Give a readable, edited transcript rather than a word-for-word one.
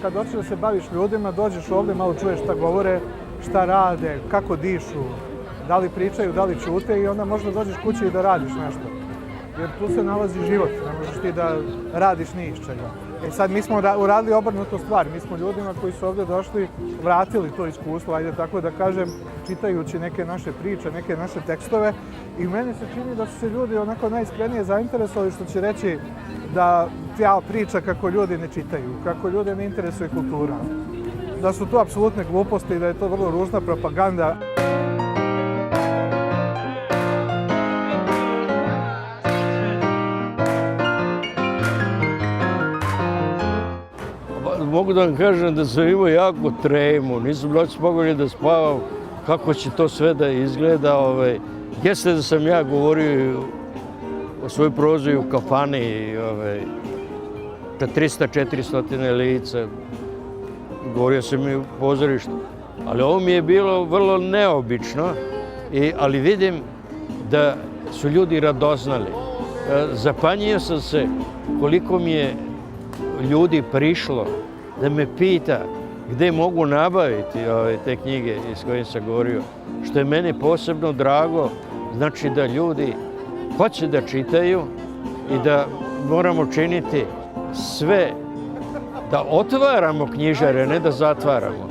kad hoćeš da se baviš ljudima, dođeš ovde, malo čuješ šta govore, šta rade, kako dišu, da li pričaju, da li ćute i onda možda dođeš kući i da radiš nešto. Jer tu se nalazi život, ne možeš ti da radiš ni iz čega. Sad mi smo uradili obrnutu stvar, mi smo ljudima koji su ovde došli vratili to iskustvo, ajde tako da kažem, čitajući neke naše priče, neke naše tekstove i meni se čini da su se ljudi onako najiskrenije zainteresovali što će reći da ta priča kako ljudi ne čitaju, kako ljude ne interesuje kultura, da su to apsolutne gluposti i da je to vrlo ružna propaganda. Mogu da vam kažem da sam imao jako tremu, nisam noć mogao ni da spavam, kako će to sve da izgleda. Jeste da sam ja govorio o svojoj prozi u kafani, 300-400 lica, govorio sam i u pozorištu. Ali ovo mi je bilo vrlo neobično, ali vidim da su ljudi radoznali. Zapanjio sam se koliko mi je ljudi prišlo da me pita gde mogu nabaviti te knjige iz kojih sam govorio, što je meni posebno drago, znači da ljudi hoće da čitaju i da moramo činiti sve da otvaramo knjižare, ne da zatvaramo.